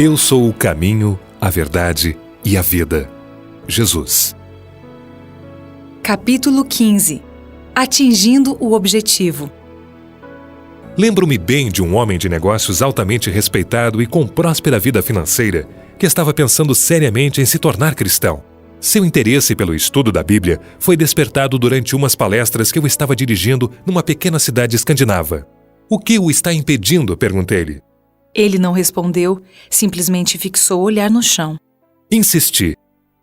Eu sou o caminho, a verdade e a vida. Jesus. Capítulo 15. Atingindo o objetivo. Lembro-me bem de um homem de negócios altamente respeitado e com próspera vida financeira, que estava pensando seriamente em se tornar cristão. Seu interesse pelo estudo da Bíblia foi despertado durante umas palestras que eu estava dirigindo numa pequena cidade escandinava. O que o está impedindo? Perguntei-lhe. Ele não respondeu, simplesmente fixou o olhar no chão. Insisti.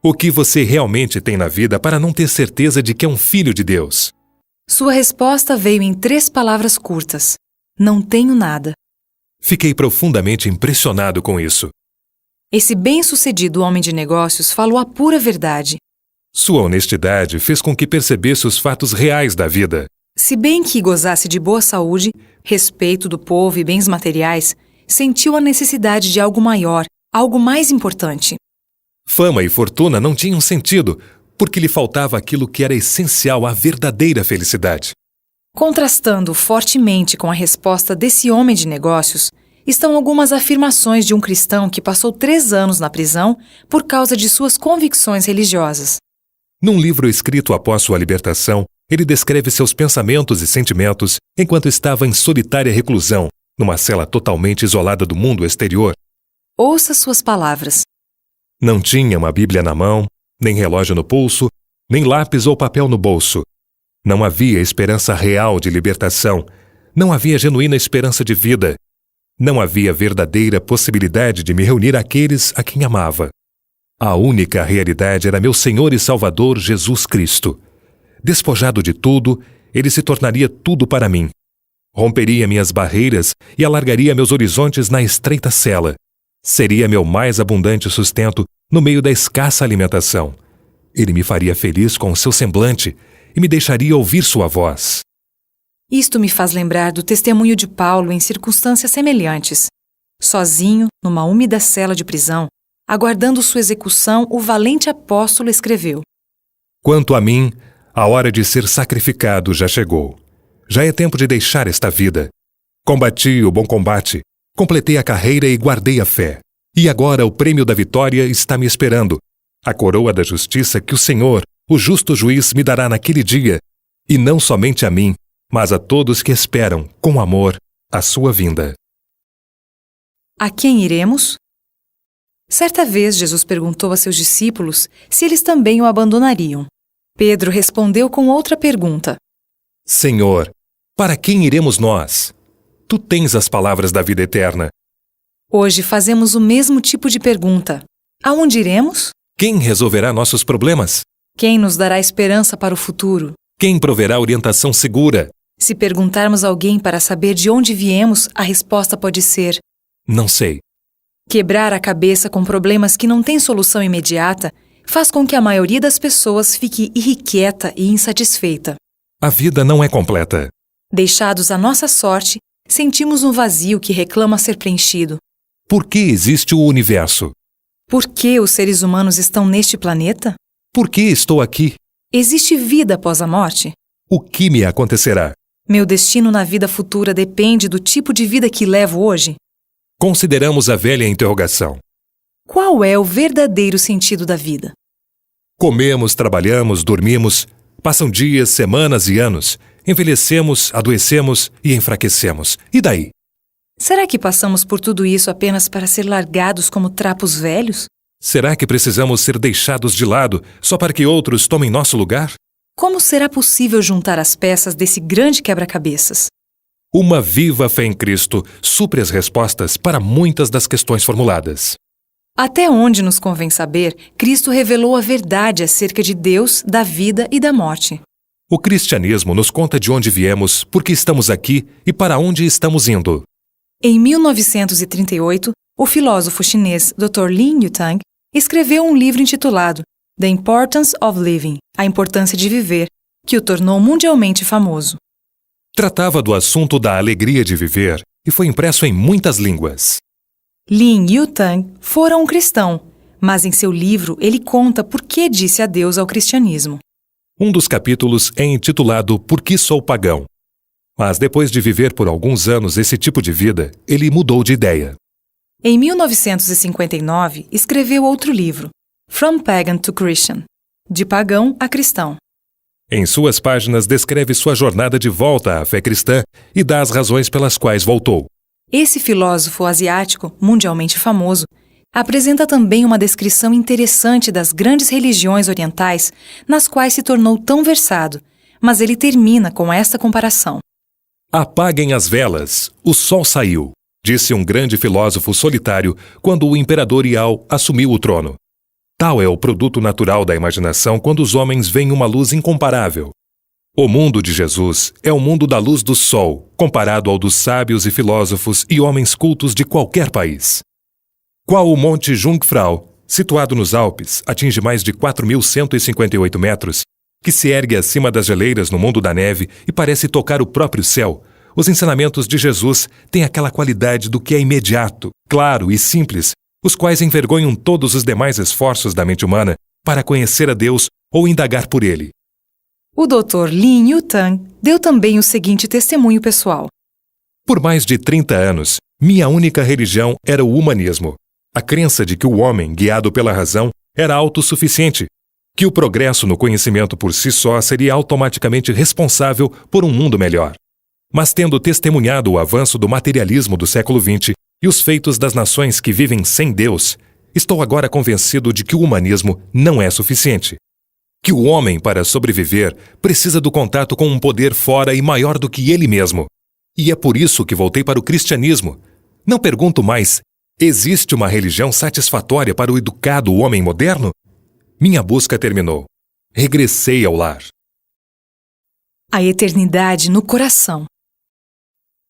O que você realmente tem na vida para não ter certeza de que é um filho de Deus? Sua resposta veio em 3 palavras curtas. Não tenho nada. Fiquei profundamente impressionado com isso. Esse bem-sucedido homem de negócios falou a pura verdade. Sua honestidade fez com que percebesse os fatos reais da vida. Se bem que gozasse de boa saúde, respeito do povo e bens materiais, sentiu a necessidade de algo maior, algo mais importante. Fama e fortuna não tinham sentido, porque lhe faltava aquilo que era essencial à verdadeira felicidade. Contrastando fortemente com a resposta desse homem de negócios, estão algumas afirmações de um cristão que passou 3 anos na prisão por causa de suas convicções religiosas. Num livro escrito após sua libertação, ele descreve seus pensamentos e sentimentos enquanto estava em solitária reclusão, numa cela totalmente isolada do mundo exterior. Ouça suas palavras. Não tinha uma Bíblia na mão, nem relógio no pulso, nem lápis ou papel no bolso. Não havia esperança real de libertação. Não havia genuína esperança de vida. Não havia verdadeira possibilidade de me reunir àqueles a quem amava. A única realidade era meu Senhor e Salvador Jesus Cristo. Despojado de tudo, ele se tornaria tudo para mim. Romperia minhas barreiras e alargaria meus horizontes na estreita cela. Seria meu mais abundante sustento no meio da escassa alimentação. Ele me faria feliz com o seu semblante e me deixaria ouvir sua voz. Isto me faz lembrar do testemunho de Paulo em circunstâncias semelhantes. Sozinho, numa úmida cela de prisão, aguardando sua execução, o valente apóstolo escreveu: Quanto a mim, a hora de ser sacrificado já chegou. Já é tempo de deixar esta vida. Combati o bom combate, completei a carreira e guardei a fé. E agora o prêmio da vitória está me esperando. A coroa da justiça que o Senhor, o justo juiz, me dará naquele dia. E não somente a mim, mas a todos que esperam, com amor, a sua vinda. A quem iremos? Certa vez Jesus perguntou a seus discípulos se eles também o abandonariam. Pedro respondeu com outra pergunta. Senhor, para quem iremos nós? Tu tens as palavras da vida eterna. Hoje fazemos o mesmo tipo de pergunta. Aonde iremos? Quem resolverá nossos problemas? Quem nos dará esperança para o futuro? Quem proverá orientação segura? Se perguntarmos a alguém para saber de onde viemos, a resposta pode ser: não sei. Quebrar a cabeça com problemas que não têm solução imediata faz com que a maioria das pessoas fique irrequieta e insatisfeita. A vida não é completa. Deixados à nossa sorte, sentimos um vazio que reclama ser preenchido. Por que existe o universo? Por que os seres humanos estão neste planeta? Por que estou aqui? Existe vida após a morte? O que me acontecerá? Meu destino na vida futura depende do tipo de vida que levo hoje? Consideramos a velha interrogação. Qual é o verdadeiro sentido da vida? Comemos, trabalhamos, dormimos. Passam dias, semanas e anos. Envelhecemos, adoecemos e enfraquecemos. E daí? Será que passamos por tudo isso apenas para ser largados como trapos velhos? Será que precisamos ser deixados de lado só para que outros tomem nosso lugar? Como será possível juntar as peças desse grande quebra-cabeças? Uma viva fé em Cristo supre as respostas para muitas das questões formuladas. Até onde nos convém saber, Cristo revelou a verdade acerca de Deus, da vida e da morte. O cristianismo nos conta de onde viemos, por que estamos aqui e para onde estamos indo. Em 1938, o filósofo chinês Dr. Lin Yutang escreveu um livro intitulado The Importance of Living, A Importância de Viver, que o tornou mundialmente famoso. Tratava do assunto da alegria de viver e foi impresso em muitas línguas. Lin Yutang fora um cristão, mas em seu livro ele conta por que disse adeus ao cristianismo. Um dos capítulos é intitulado Por que sou pagão? Mas depois de viver por alguns anos esse tipo de vida, ele mudou de ideia. Em 1959, escreveu outro livro, From Pagan to Christian, de pagão a cristão. Em suas páginas descreve sua jornada de volta à fé cristã e dá as razões pelas quais voltou. Esse filósofo asiático, mundialmente famoso, apresenta também uma descrição interessante das grandes religiões orientais nas quais se tornou tão versado, mas ele termina com esta comparação. Apaguem as velas, o sol saiu, disse um grande filósofo solitário quando o imperador Yao assumiu o trono. Tal é o produto natural da imaginação quando os homens veem uma luz incomparável. O mundo de Jesus é o mundo da luz do sol, comparado ao dos sábios e filósofos e homens cultos de qualquer país. Qual o Monte Jungfrau, situado nos Alpes, atinge mais de 4.158 metros, que se ergue acima das geleiras no mundo da neve e parece tocar o próprio céu, os ensinamentos de Jesus têm aquela qualidade do que é imediato, claro e simples, os quais envergonham todos os demais esforços da mente humana para conhecer a Deus ou indagar por Ele. O Dr. Lin Yutang deu também o seguinte testemunho pessoal. Por mais de 30 anos, minha única religião era o humanismo. A crença de que o homem, guiado pela razão, era autossuficiente, que o progresso no conhecimento por si só seria automaticamente responsável por um mundo melhor. Mas tendo testemunhado o avanço do materialismo do século XX e os feitos das nações que vivem sem Deus, estou agora convencido de que o humanismo não é suficiente. Que o homem, para sobreviver, precisa do contato com um poder fora e maior do que ele mesmo. E é por isso que voltei para o cristianismo. Não pergunto mais: existe uma religião satisfatória para o educado homem moderno? Minha busca terminou. Regressei ao lar. A eternidade no coração.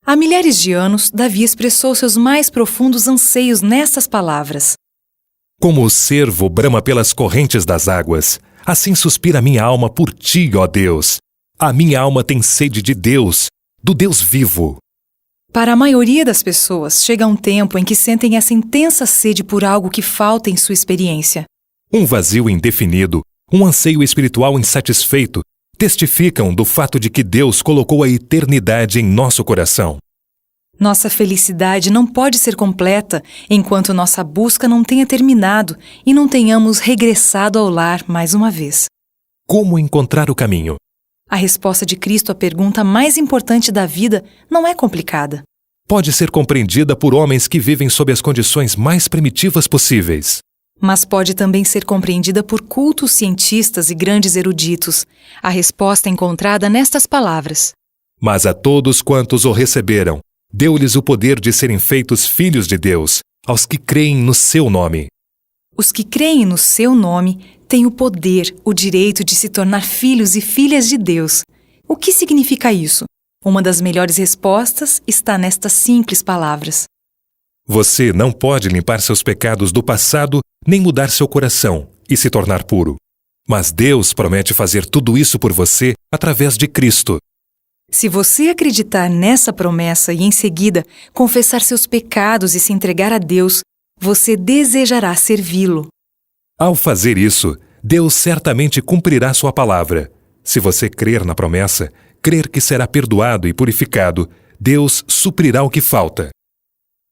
Há milhares de anos, Davi expressou seus mais profundos anseios nestas palavras. Como o cervo brama pelas correntes das águas, assim suspira minha alma por ti, ó Deus. A minha alma tem sede de Deus, do Deus vivo. Para a maioria das pessoas, chega um tempo em que sentem essa intensa sede por algo que falta em sua experiência. Um vazio indefinido, um anseio espiritual insatisfeito, testificam do fato de que Deus colocou a eternidade em nosso coração. Nossa felicidade não pode ser completa enquanto nossa busca não tenha terminado e não tenhamos regressado ao lar mais uma vez. Como encontrar o caminho? A resposta de Cristo à pergunta mais importante da vida não é complicada. Pode ser compreendida por homens que vivem sob as condições mais primitivas possíveis. Mas pode também ser compreendida por cultos cientistas e grandes eruditos. A resposta é encontrada nestas palavras. Mas a todos quantos o receberam, deu-lhes o poder de serem feitos filhos de Deus, aos que creem no seu nome. Os que creem no seu nome têm o poder, o direito de se tornar filhos e filhas de Deus. O que significa isso? Uma das melhores respostas está nestas simples palavras. Você não pode limpar seus pecados do passado nem mudar seu coração e se tornar puro. Mas Deus promete fazer tudo isso por você através de Cristo. Se você acreditar nessa promessa e em seguida confessar seus pecados e se entregar a Deus, você desejará servi-lo. Ao fazer isso, Deus certamente cumprirá sua palavra. Se você crer na promessa, crer que será perdoado e purificado, Deus suprirá o que falta.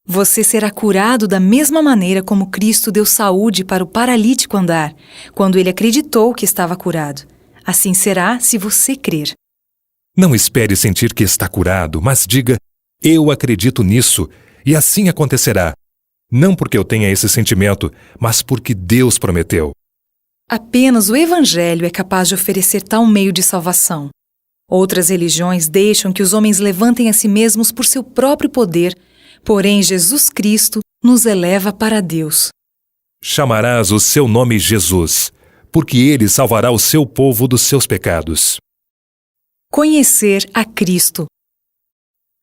Você será curado da mesma maneira como Cristo deu saúde para o paralítico andar, quando ele acreditou que estava curado. Assim será se você crer. Não espere sentir que está curado, mas diga: eu acredito nisso, e assim acontecerá. Não porque eu tenha esse sentimento, mas porque Deus prometeu. Apenas o Evangelho é capaz de oferecer tal meio de salvação. Outras religiões deixam que os homens levantem a si mesmos por seu próprio poder, porém Jesus Cristo nos eleva para Deus. Chamarás o seu nome Jesus, porque ele salvará o seu povo dos seus pecados. Conhecer a Cristo.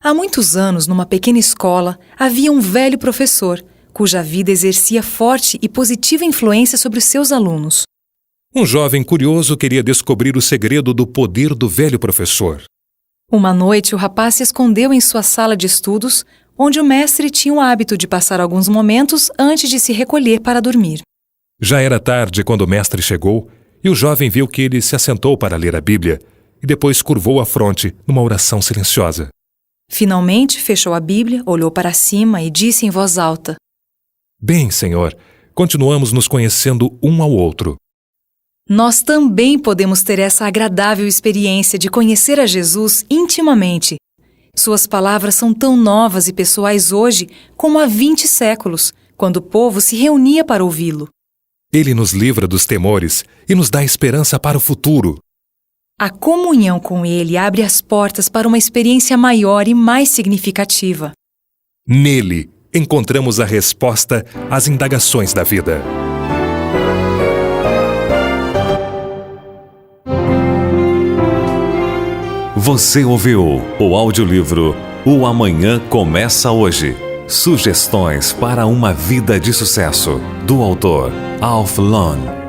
Há muitos anos, numa pequena escola, havia um velho professor, cuja vida exercia forte e positiva influência sobre os seus alunos. Um jovem curioso queria descobrir o segredo do poder do velho professor. Uma noite, o rapaz se escondeu em sua sala de estudos, onde o mestre tinha o hábito de passar alguns momentos antes de se recolher para dormir. Já era tarde quando o mestre chegou, e o jovem viu que ele se assentou para ler a Bíblia, e depois curvou a fronte numa oração silenciosa. Finalmente, fechou a Bíblia, olhou para cima e disse em voz alta: Bem, Senhor, continuamos nos conhecendo um ao outro. Nós também podemos ter essa agradável experiência de conhecer a Jesus intimamente. Suas palavras são tão novas e pessoais hoje como há 20 séculos, quando o povo se reunia para ouvi-lo. Ele nos livra dos temores e nos dá esperança para o futuro. A comunhão com Ele abre as portas para uma experiência maior e mais significativa. Nele, encontramos a resposta às indagações da vida. Você ouviu o audiolivro O Amanhã Começa Hoje. Sugestões para uma vida de sucesso, do autor Alf Lund.